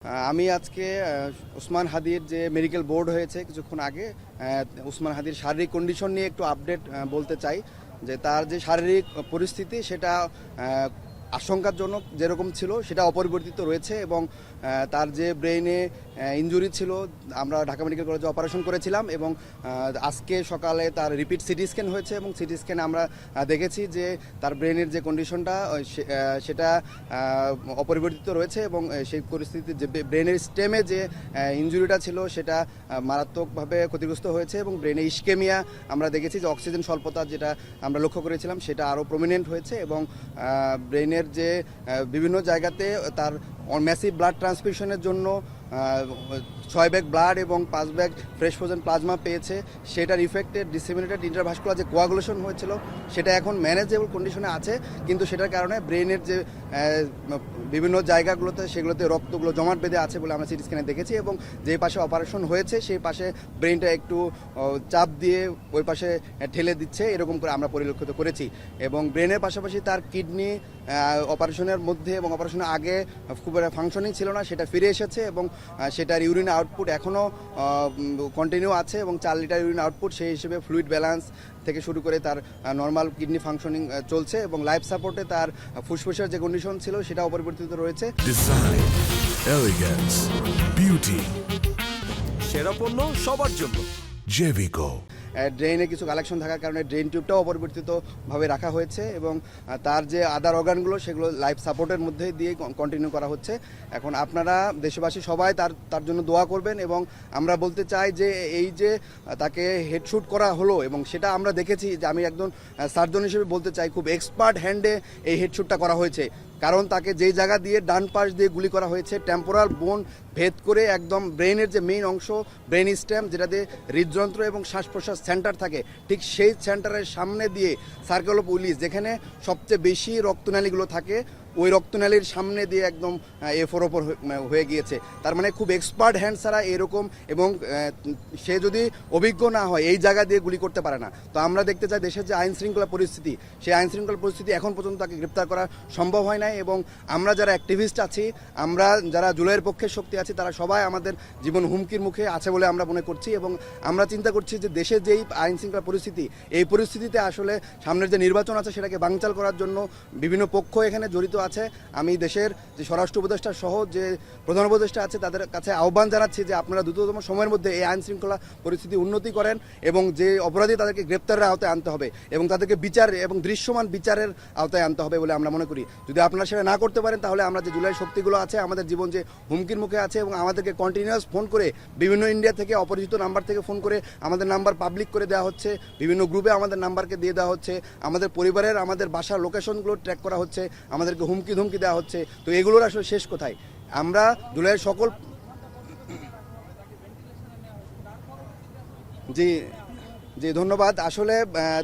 আমি আজকে ওসমান হাদির যে মেডিকেল বোর্ড হয়েছে কিছুক্ষণ আগে, ওসমান হাদির শারীরিক কন্ডিশন নিয়ে একটু আপডেট বলতে চাই। যে তার যে শারীরিক পরিস্থিতি সেটা আশঙ্কাজনক যেরকম ছিল সেটা অপরিবর্তিত রয়েছে, এবং তার যে ব্রেইনে ইনজুরি ছিল আমরা ঢাকা মেডিকেল কলেজে অপারেশন করেছিলাম, এবং আজকে সকালে তার রিপিট সিটি স্ক্যান হয়েছে, এবং সিটি স্ক্যানে আমরা দেখেছি যে তার ব্রেনের যে কন্ডিশনটা সেটা অপরিবর্তিত রয়েছে, এবং সেই পরিস্থিতি যে ব্রেনের স্টেমে যে ইনজুরিটা ছিল সেটা মারাত্মকভাবে ক্ষতিগ্রস্ত হয়েছে, এবং ব্রেনে ইস্কেমিয়া আমরা দেখেছি যে অক্সিজেন স্বল্পতা যেটা আমরা লক্ষ্য করেছিলাম সেটা আরও প্রমিনেন্ট হয়েছে, এবং ব্রেনের যে বিভিন্ন জায়গাতে তার ম্যাসিভ ব্লাড ট্রান্সফিউশনের জন্য 6 ব্যাগ ব্লাড এবং 5 ব্যাগ ফ্রেশ ফ্রোজেন প্লাজমা পেয়েছে। সেটার ইফেক্টে ডিসেমিনেটেড ইন্টারভাস্কুলার যে কোয়াগুলেশন হয়েছিল সেটা এখন ম্যানেজেবল কন্ডিশনে আছে, কিন্তু সেটার কারণে ব্রেনের যে বিভিন্ন জায়গাগুলোতে সেগুলোতে রক্তগুলো জমাট বেঁধে আছে বলে আমরা সিটি স্ক্যানে দেখেছি, এবং যে পাশে অপারেশন হয়েছে সেই পাশে ব্রেনটা একটু চাপ দিয়ে ওই পাশে ঠেলে দিচ্ছে, এরকম করে আমরা পরিলক্ষিত করেছি। এবং ব্রেনের পাশাপাশি তার কিডনি অপারেশনের মধ্যে এবং অপারেশনের আগে খুব একটা ফাংশনিং ছিল না, সেটা ফিরে এসেছে, এবং সেটার ইউরিন আউটপুট এখনও কন্টিনিউ আছে, এবং 4 লিটার ইউরিন আউটপুট সেই হিসেবে ফ্লুইড ব্যালেন্স থেকে শুরু করে তার নর্মাল কিডনি ফাংশনিং চলছে, এবং লাইফ সাপোর্টে তার ফুসফুসের যে কন্ডিশন ছিল সেটা অপরিবর্তিত রয়েছে। ডিজাইন, এলিগেন্স, বিউটি, সেরা পণ্য সবার জন্য জেভিকো। ড্রেনে কিছু কালেকশন থাকার কারণে ড্রেন টিউবটাও অপরিবর্তিতভাবে রাখা হয়েছে, এবং তার যে আদার অর্গানগুলো সেগুলো লাইফ সাপোর্টের মধ্যে দিয়ে কন্টিনিউ করা হচ্ছে। এখন আপনারা দেশবাসী সবাই তার জন্য দোয়া করবেন, এবং আমরা বলতে চাই যে এই যে তাকে হেডশুট করা হলো, এবং সেটা আমরা দেখেছি যে আমি একজন সার্জন হিসেবে বলতে চাই খুব এক্সপার্ট হ্যান্ডে এই হেডশুটটা করা হয়েছে, কারণ তাকে যেই জায়গা দিয়ে ডান পাশ দিয়ে গুলি করা হয়েছে টেম্পোরাল বোন ভেদ করে একদম ব্রেনের যে মেইন অংশ ব্রেন স্টেম যেটাতে হৃদযন্ত্র এবং শ্বাস প্রশ্বাস সেন্টার থাকে, ঠিক সেই সেন্টারের সামনে দিয়ে সার্কেল অফ উইলিস যেখানে সবচেয়ে বেশি রক্তনালীগুলো থাকে ওই রক্তনালীর সামনে দিয়ে একদম এফোর ওপর হয়ে গিয়েছে। তার মানে খুব এক্সপার্ট হ্যান্ড ছাড়া এরকম, এবং সে যদি অভিজ্ঞ না হয় এই জায়গা দিয়ে গুলি করতে পারে না। তো আমরা দেখতে চাই দেশের যে আইন শৃঙ্খলা পরিস্থিতি সেই আইন শৃঙ্খলা পরিস্থিতি এখন পর্যন্ত তাকে গ্রেপ্তার করা সম্ভব হয় নাই, এবং আমরা যারা অ্যাক্টিভিস্ট আছি, আমরা যারা জুলাইয়ের পক্ষের শক্তি আছি, তারা সবাই আমাদের জীবন হুমকির মুখে আছে বলে আমরা মনে করছি, এবং আমরা চিন্তা করছি যে দেশের যেই আইন শৃঙ্খলা পরিস্থিতি এই পরিস্থিতিতে আসলে সামনের যে নির্বাচন আছে সেটাকে বানচাল করার জন্য বিভিন্ন পক্ষ এখানে জড়িত আছে। আমি দেশের যে স্বরাষ্ট্র উপদেষ্টা সহ যে প্রধান উপদেষ্টা আছে তাদের কাছে আহ্বান জানাচ্ছি যে আপনারা দ্রুততম সময়ের মধ্যে এই আইন শৃঙ্খলা পরিস্থিতি উন্নতি করেন, এবং যে অপরাধী তাদেরকে গ্রেপ্তারের আওতায় আনতে হবে, এবং তাদেরকে বিচার এবং দৃশ্যমান বিচারের আওতায় আনতে হবে বলে আমরা মনে করি। যদি আপনারা সেটা না করতে পারেন তাহলে আমরা যে জুলাই শক্তিগুলো আছে আমাদের জীবন যে হুমকির মুখে আছে, এবং আমাদেরকে কন্টিনিউয়াস ফোন করে বিভিন্ন ইন্ডিয়া থেকে অপরিচিত নাম্বার থেকে ফোন করে আমাদের নাম্বার পাবলিক করে দেওয়া হচ্ছে, বিভিন্ন গ্রুপে আমাদের নাম্বারকে দিয়ে দেওয়া হচ্ছে, আমাদের পরিবারের আমাদের বাসার লোকেশনগুলো ট্র্যাক করা হচ্ছে, আমাদেরকে হুমকি ধুমকি দেওয়া হচ্ছে। তো এগুলোর আসলে শেষ কোথায়? আমরা জুলাইয়ের সকল জি জি ধন্যবাদ। আসলে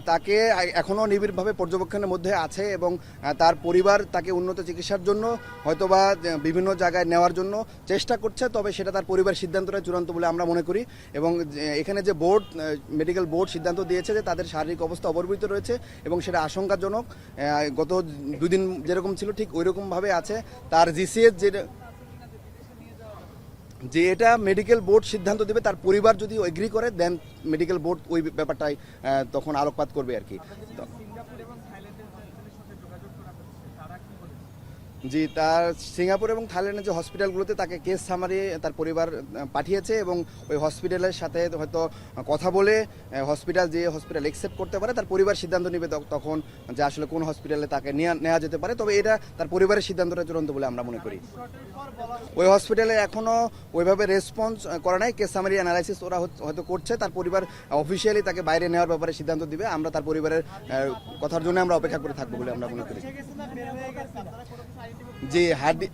তাকে এখনও নিবিড়ভাবে পর্যবেক্ষণের মধ্যে আছে, এবং তার পরিবার তাকে উন্নত চিকিৎসার জন্য হয়তোবা বিভিন্ন জায়গায় নেওয়ার জন্য চেষ্টা করছে, তবে সেটা তার পরিবার সিদ্ধান্তটা চূড়ান্ত বলে আমরা মনে করি। এবং এখানে যে বোর্ড মেডিকেল বোর্ড সিদ্ধান্ত দিয়েছে যে তাদের শারীরিক অবস্থা অপরিবর্তিত রয়েছে, এবং সেটা আশঙ্কাজনক। গত 2 দিন যেরকম ছিল ঠিক ওই রকমভাবে আছে। তার জিসিএস যে এটা মেডিকেল বোর্ড সিদ্ধান্ত দেবে, তার পরিবার যদি এগ্রি করে দেন মেডিকেল বোর্ড ওই ব্যাপারটাই তখন আলোকপাত করবে আর কি। জি, তার সিঙ্গাপুর এবং থাইল্যান্ডের যে হসপিটালগুলোতে তাকে কেস সামারি তার পরিবার পাঠিয়েছে, এবং ওই হসপিটালের সাথে হয়তো কথা বলে হসপিটাল অ্যাকসেপ্ট করতে পারে, তার পরিবার সিদ্ধান্ত নেবে তখন যে আসলে কোন হসপিটালে তাকে নেওয়া যেতে পারে। তবে এটা তার পরিবারের সিদ্ধান্তটা চূড়ান্ত বলে আমরা মনে করি। ওই হসপিটালে এখনও ওইভাবে রেসপন্স করা নাই, কেস সামারি অ্যানালাইসিস ওরা হয়তো করছে, তার পরিবার অফিসিয়ালি তাকে বাইরে নেওয়ার ব্যাপারে সিদ্ধান্ত দিবে। আমরা তার পরিবারের কথার জন্য আমরা অপেক্ষা করে থাকবো বলে আমরা মনে করি। জি,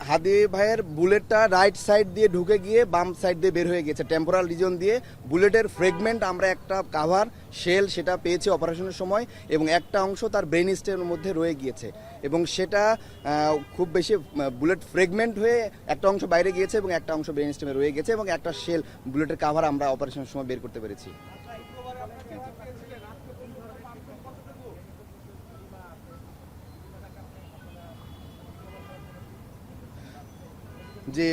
হাদি ভাইয়ের বুলেটটা রাইট সাইড দিয়ে ঢুকে গিয়ে বাম সাইড দিয়ে বের হয়ে গেছে টেম্পোরাল রিজন দিয়ে। বুলেটের ফ্রেগমেন্ট আমরা একটা কাভার শেল সেটা পেয়েছি অপারেশনের সময়, এবং একটা অংশ তার ব্রেন স্টেমের মধ্যে রয়ে গিয়েছে, এবং সেটা খুব বেশি বুলেট ফ্রেগমেন্ট হয়ে একটা অংশ বাইরে গিয়েছে এবং একটা অংশ ব্রেন স্টেমে রয়ে গেছে, এবং একটা শেল বুলেটের কাভার আমরা অপারেশনের সময় বের করতে পেরেছি। যে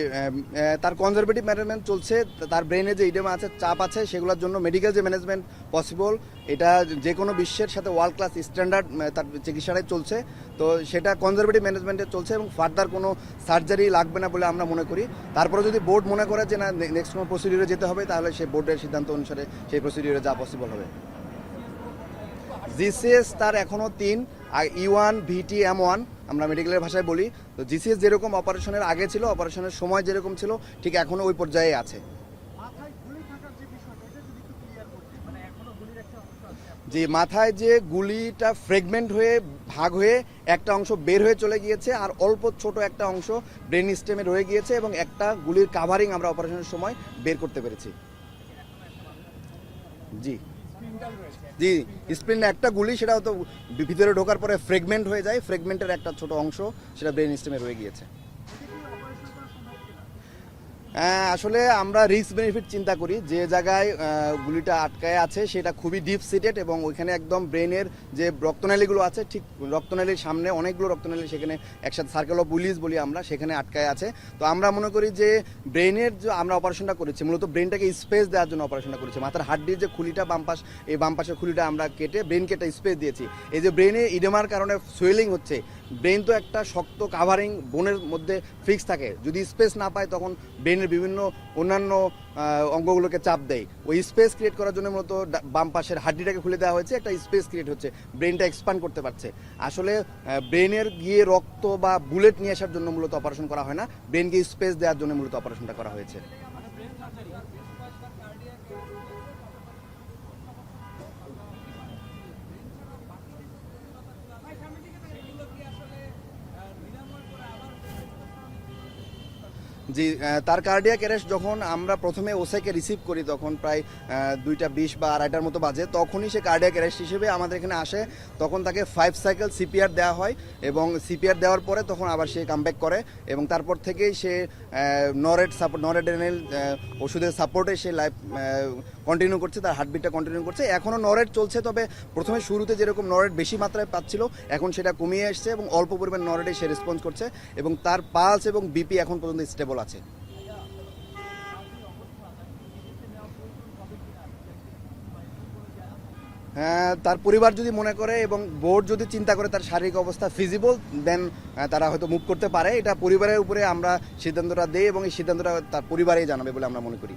তার কনজারভেটিভ ম্যানেজমেন্ট চলছে, তার ব্রেনে যে ইডেমা আছে, চাপ আছে, সেগুলোর জন্য মেডিকেল যে ম্যানেজমেন্ট পসিবল, এটা যে কোনো বিশ্বের সাথে ওয়ার্ল্ড ক্লাস স্ট্যান্ডার্ড তার চিকিৎসাটাই চলছে। তো সেটা কনজারভেটিভ ম্যানেজমেন্টে চলছে এবং ফার্দার কোনো সার্জারি লাগবে না বলে আমরা মনে করি। তারপরে যদি বোর্ড মনে করে যে না নেক্সট কোনো প্রসিডিউরে যেতে হবে, তাহলে সেই বোর্ডের সিদ্ধান্ত অনুসারে সেই প্রসিডিউরে যা পসিবল হবে। জিসিএস তার এখনও 3, আর E1 VT M1 আমরা মেডিকেলের ভাষায় বলি। তো জিসিএস যেরকম অপারেশনের আগে ছিল, অপারেশনের সময় যেরকম ছিল, ঠিক এখনও ওই পর্যায়ে আছে। যে মাথায় যে গুলিটা ফ্রেগমেন্ট হয়ে ভাগ হয়ে একটা অংশ বের হয়ে চলে গিয়েছে, আর অল্প ছোট একটা অংশ ব্রেন স্টেমে রয়ে গিয়েছে, এবং একটা গুলির কাভারিং আমরা অপারেশনের সময় বের করতে পেরেছি। জি জি, স্প্রিন একটা গুলি, সেটা হয়তো ভিতরে ঢোকার পরে ফ্রেগমেন্ট হয়ে যায়, ফ্রেগমেন্টের একটা ছোট অংশ সেটা ব্রেন স্টেমে রয়ে গিয়েছে। আসলে আমরা রিস্ক বেনিফিট চিন্তা করি। যে জায়গায় গুলিটা আটকায় আছে সেটা খুবই ডিপ সিটেড, এবং ওইখানে একদম ব্রেনের যে রক্তনালীগুলো আছে, ঠিক রক্তনালীর সামনে অনেকগুলো রক্তনালী, সেখানে একসাথে সার্কেল অফ বুলিজ বলি আমরা, সেখানে আটকায় আছে। তো আমরা মনে করি যে ব্রেনের যে আমরা অপারেশনটা করেছি, মূলত ব্রেনটাকে স্পেস দেওয়ার জন্য অপারেশনটা করেছি। মাথার হাড্ডির যে খুলিটা বাম পাশ, এই বাম পাশের খুলিটা আমরা কেটে ব্রেনকে একটা স্পেস দিয়েছি। এই যে ব্রেনে ইডেমার কারণে সোয়েলিং হচ্ছে, ব্রেন তো একটা শক্ত কাভারিং বোনের মধ্যে ফিক্স থাকে, যদি স্পেস না পায় তখন ব্রেনের বিভিন্ন অন্যান্য অঙ্গগুলোকে চাপ দেয়। ওই স্পেস ক্রিয়েট করার জন্য মূলত বাম পাশের হাড্ডিটাকে খুলে দেওয়া হয়েছে, একটা স্পেস ক্রিয়েট হচ্ছে, ব্রেনটা এক্সপ্যান্ড করতে পারছে। আসলে ব্রেনের গিয়ে রক্ত বা বুলেট নিয়ে আসার জন্য মূলত অপারেশন করা হয় না, ব্রেনকে স্পেস দেওয়ার জন্য মূলত অপারেশনটা করা হয়েছে। জি, তার কার্ডিয়াক অ্যারেস্ট যখন আমরা প্রথমে ওসাইকে রিসিভ করি, তখন প্রায় 2:20 বা 2:30টার মতো বাজে, তখনই সে কার্ডিয়াক অ্যারেস্ট হিসেবে আমাদের এখানে আসে। তখন তাকে 5 সাইকেল সিপিআর দেওয়া হয়, এবং সিপিআর দেওয়ার পরে তখন আবার সে কামব্যাক করে, এবং তারপর থেকেই সে নরেড্রেনাল ওষুধের সাপোর্টে সে লাইফ কন্টিনিউ করছে, তার হার্টবিটটা কন্টিনিউ করছে। এখনও নরেড চলছে, তবে প্রথমে শুরুতে যেরকম নরেড বেশি মাত্রায় পাচ্ছিল, এখন সেটা কমিয়ে আসছে, এবং অল্প পরিমাণ নরেডে সে রেসপন্স করছে, এবং তার পালস এবং বিপি এখন পর্যন্ত স্টেবল আছে। হ্যাঁ, তার পরিবার যদি মনে করে এবং বোর্ড যদি চিন্তা করে তার শারীরিক অবস্থা ফিজিবল, দেন তারা হয়তো মুভ করতে পারে। এটা পরিবারের উপরে আমরা সিদ্ধান্তটা দেই, এবং এই সিদ্ধান্তটা তার পরিবারেই জানাবে বলে আমরা মনে করি।